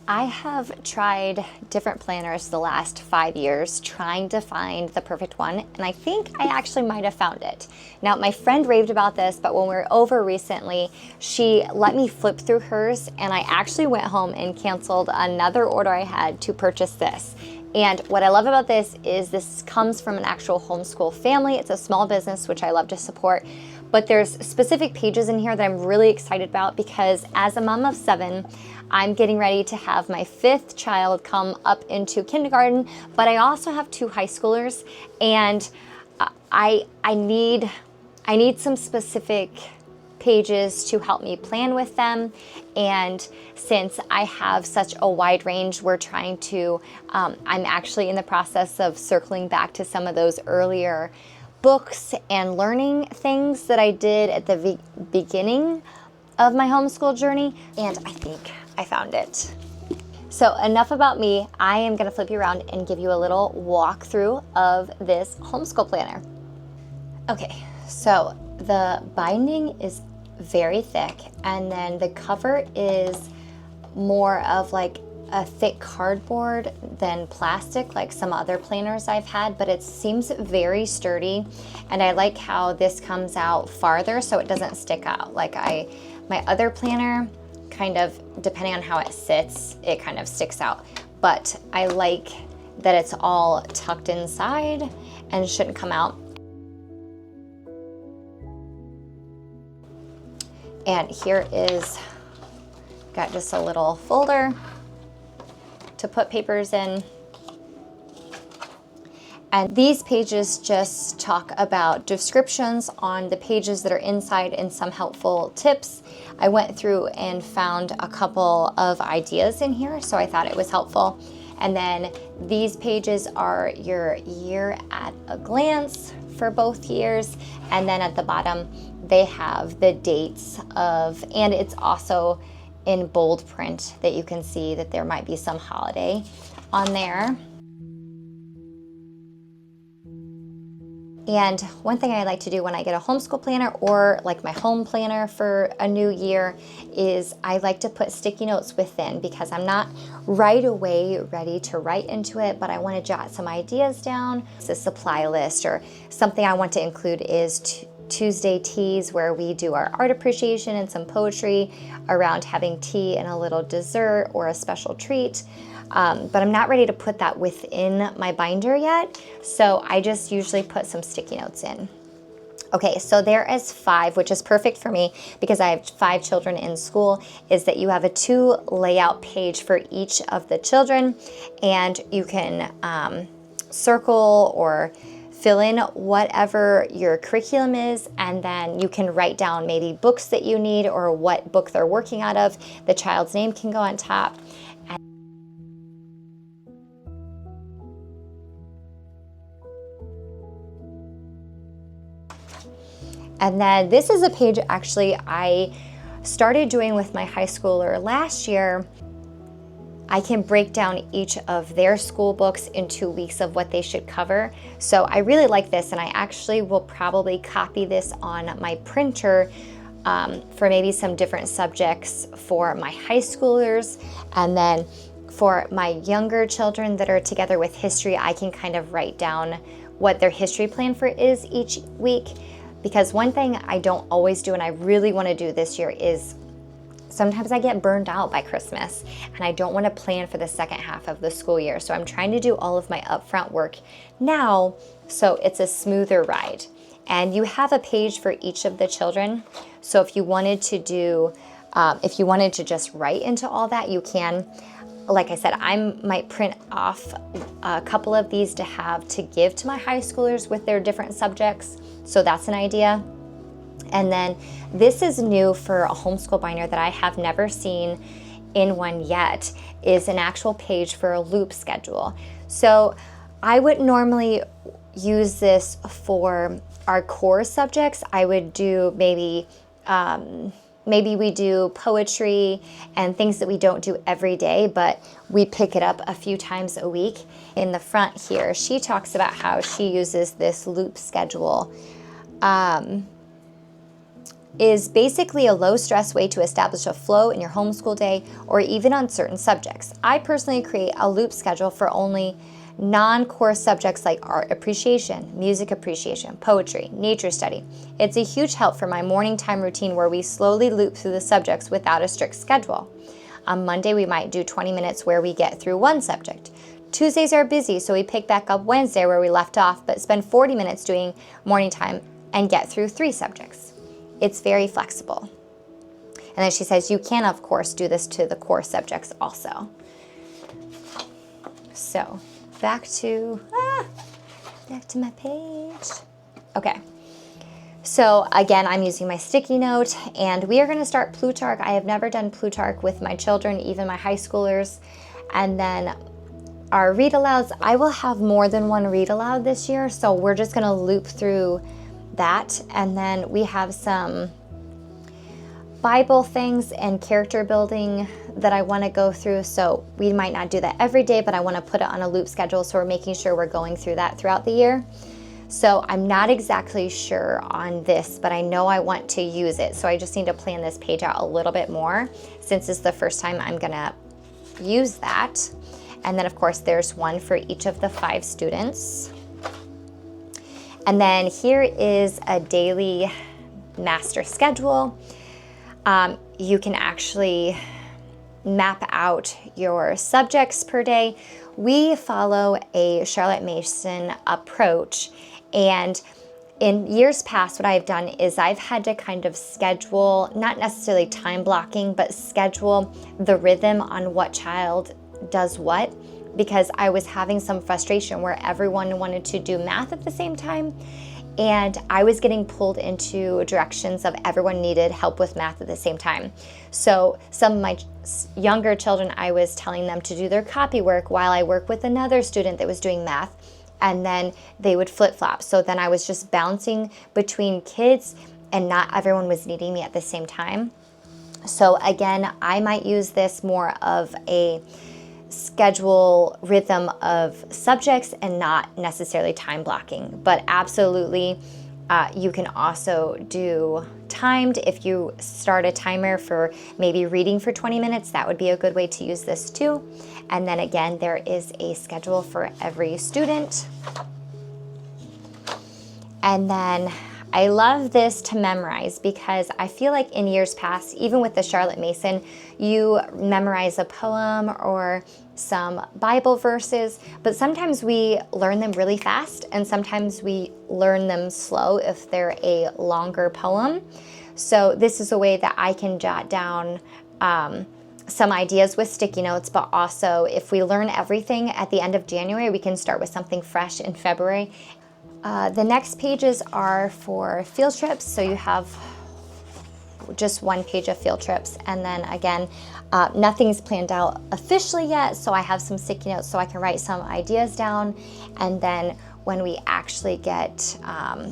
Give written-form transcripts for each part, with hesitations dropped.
I have tried different planners the last 5 years trying to find the perfect one, and I think I actually might have found it. Now, my friend raved about this, but when we were over recently, she let me flip through hers, and I actually went home and canceled another order I had to purchase this. And what I love about this is this comes from an actual homeschool family. It's a small business, which I love to support. But there's specific pages in here that I'm really excited about because as a mom of 7, I'm getting ready to have my 5th child come up into kindergarten, but I also have 2 high schoolers, and I need some specific pages to help me plan with them. And since I have such a wide range, we're trying to, I'm actually in the process of circling back to some of those earlier books and learning things that I did at the beginning of my homeschool journey, and I think I found it. So enough about me. I am gonna flip you around and give you a little walkthrough of this homeschool planner. Okay, so the binding is very thick, and then the cover is more of like a thick cardboard than plastic like some other planners I've had, but it seems very sturdy, and I like how this comes out farther so it doesn't stick out. Like my other planner, kind of depending on how it sits, it kind of sticks out, but I like that it's all tucked inside and shouldn't come out. And here is, got just a little folder to put papers in. And these pages just talk about descriptions on the pages that are inside and some helpful tips. I went through and found a couple of ideas in here, so I thought it was helpful. And then these pages are your year at a glance for both years. And then at the bottom, they have the dates of, and it's also in bold print that you can see that there might be some holiday on there. And one thing I like to do when I get a homeschool planner or like my home planner for a new year is I like to put sticky notes within, because I'm not right away ready to write into it, but I want to jot some ideas down. It's a supply list, or something I want to include is Tuesday teas, where we do our art appreciation and some poetry around having tea and a little dessert or a special treat. But I'm not ready to put that within my binder yet, so I just usually put some sticky notes in. Okay, so there is 5, which is perfect for me because I have 5 children in school, is that you have a 2 layout page for each of the children, and you can circle or fill in whatever your curriculum is, and then you can write down maybe books that you need or what book they're working out of. The child's name can go on top. And then this is a page actually I started doing with my high schooler last year. I can break down each of their school books into weeks of what they should cover. So I really like this, and I actually will probably copy this on my printer for maybe some different subjects for my high schoolers. And then for my younger children that are together with history, I can kind of write down what their history plan for is each week. Because one thing I don't always do, and I really want to do this year, is sometimes I get burned out by Christmas and I don't want to plan for the second half of the school year. So I'm trying to do all of my upfront work now so it's a smoother ride. And you have a page for each of the children. So if you wanted to do, if you wanted to just write into all that, you can. Like I said, I might print off a couple of these to have to give to my high schoolers with their different subjects. So that's an idea. And then this is new for a homeschool binder that I have never seen in one yet, is an actual page for a loop schedule. So I would normally use this for our core subjects. I would do maybe we do poetry and things that we don't do every day, but we pick it up a few times a week. In the front here, she talks about how she uses this loop schedule is basically a low-stress way to establish a flow in your homeschool day or even on certain subjects. I personally create a loop schedule for only non-core subjects like art appreciation, music appreciation, poetry, nature study. It's a huge help for my morning time routine where we slowly loop through the subjects without a strict schedule. On Monday, we might do 20 minutes where we get through one subject. Tuesdays are busy, so we pick back up Wednesday where we left off, but spend 40 minutes doing morning time and get through 3 subjects. It's very flexible. And then she says you can, of course, do this to the core subjects also. So back to my page. Okay. So again, I'm using my sticky note, and we are going to start Plutarch. I have never done Plutarch with my children, even my high schoolers. And then our read alouds, I will have more than one read aloud this year, so we're just going to loop through that. And then we have some Bible things and character building that I want to go through. So we might not do that every day, but I want to put it on a loop schedule, so we're making sure we're going through that throughout the year. So I'm not exactly sure on this, but I know I want to use it. So I just need to plan this page out a little bit more since it's the first time I'm gonna use that. And then of course there's one for each of the 5 students. And then here is a daily master schedule. You can actually map out your subjects per day. We follow a Charlotte Mason approach, and in years past what I've done is I've had to kind of schedule, not necessarily time blocking, but schedule the rhythm on what child does what, because I was having some frustration where everyone wanted to do math at the same time, and I was getting pulled into directions of everyone needed help with math at the same time. So some of my younger children, I was telling them to do their copy work while I work with another student that was doing math, and then they would flip-flop. So then I was just bouncing between kids, and not everyone was needing me at the same time. So again, I might use this more of a schedule rhythm of subjects and not necessarily time blocking, but absolutely you can also do timed. If you start a timer for maybe reading for 20 minutes, that would be a good way to use this too. And then again, there is a schedule for every student. And then I love this to memorize, because I feel like in years past, even with the Charlotte Mason, you memorize a poem or some Bible verses, but sometimes we learn them really fast and sometimes we learn them slow if they're a longer poem. So this is a way that I can jot down some ideas with sticky notes, but also if we learn everything at the end of January, we can start with something fresh in February. The next pages are for field trips, so you have just 1 page of field trips, and then again, nothing's planned out officially yet, so I have some sticky notes so I can write some ideas down, and then when we actually get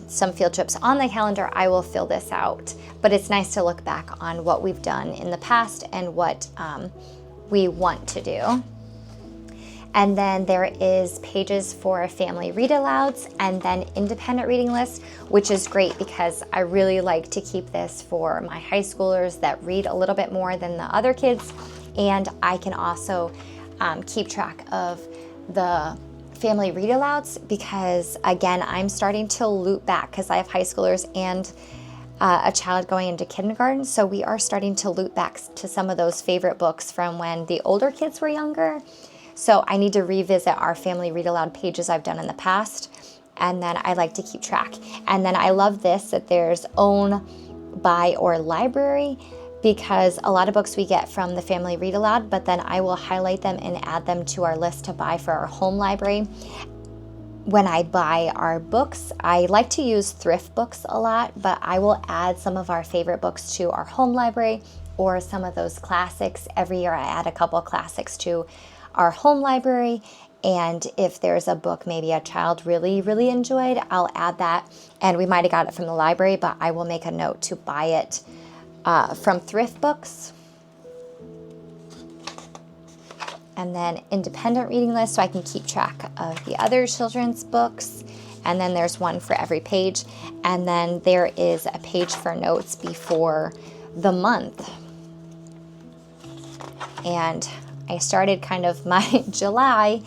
some field trips on the calendar, I will fill this out. But it's nice to look back on what we've done in the past and what we want to do. And then there is pages for family read alouds and then independent reading lists, which is great because I really like to keep this for my high schoolers that read a little bit more than the other kids. And I can also keep track of the family read alouds because, again, I'm starting to loop back because I have high schoolers and a child going into kindergarten. So we are starting to loop back to some of those favorite books from when the older kids were younger. So I need to revisit our family read aloud pages I've done in the past, and then I like to keep track. And then I love this, that there's own, buy, or library, because a lot of books we get from the family read aloud, but then I will highlight them and add them to our list to buy for our home library. When I buy our books, I like to use thrift books a lot, but I will add some of our favorite books to our home library or some of those classics. Every year I add a couple classics to our home library, and if there's a book maybe a child really enjoyed, I'll add that. And we might have got it from the library, but I will make a note to buy it from thrift books. And then independent reading list, so I can keep track of the other children's books. and then there's one for every page, and then there is a page for notes before the month. And I started kind of my July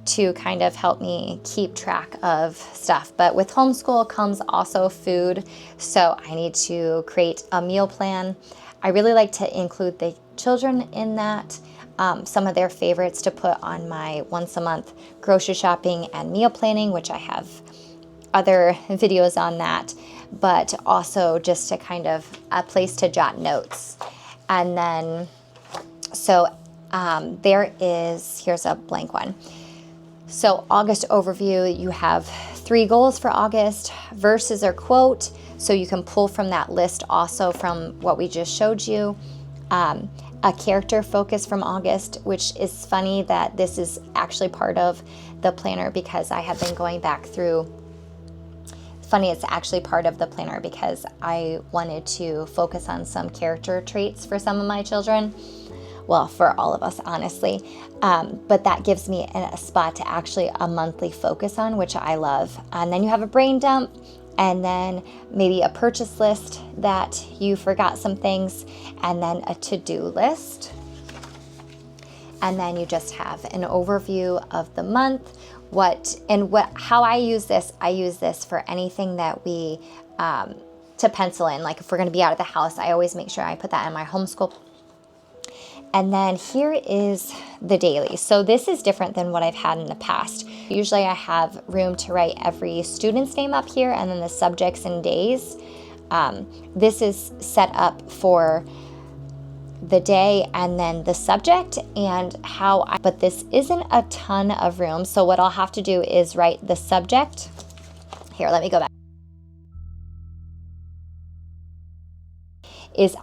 to kind of help me keep track of stuff. But with homeschool comes also food, so I need to create a meal plan. I really like to include the children in that, some of their favorites to put on my once a month grocery shopping and meal planning, which I have other videos on that, but also just to kind of a place to jot notes. And then, so here's a blank one. So August overview, you have 3 goals for August, verses or quote, so you can pull from that list also from what we just showed you. A character focus from August, which is funny that this is actually part of the planner because I have been going back through. Funny, it's actually part of the planner because I wanted to focus on some character traits for some of my children. Well, for all of us, honestly. But that gives me a spot to actually a monthly focus on, which I love. And then you have a brain dump, and then maybe a purchase list that you forgot some things, and then a to-do list. And then you just have an overview of the month, how I use this for anything that we, to pencil in. Like if we're gonna be out of the house, I always make sure I put that in my homeschool. And then here is the daily. So this is different than what I've had in the past. Usually I have room to write every student's name up here and then the subjects and days. This is set up for the day and then the subject and but this isn't a ton of room. So what I'll have to do is write the subject. Here, let me go back.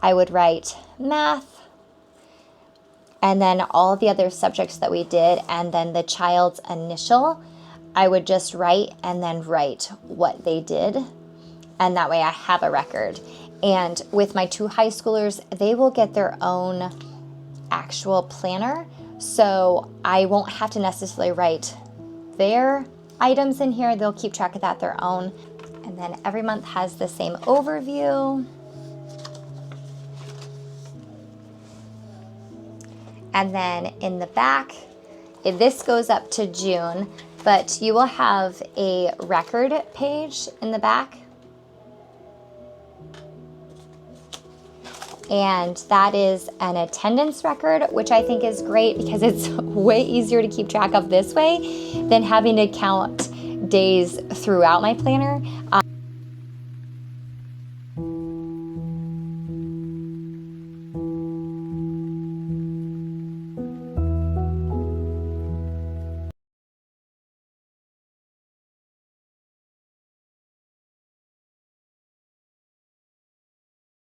I would write math, and then all the other subjects that we did, and then the child's initial, I would just write and then write what they did. And that way I have a record. And with my 2 high schoolers, they will get their own actual planner. So I won't have to necessarily write their items in here. They'll keep track of that their own. And then every month has the same overview. And then in the back, this goes up to June, but you will have a record page in the back. And that is an attendance record, which I think is great because it's way easier to keep track of this way than having to count days throughout my planner.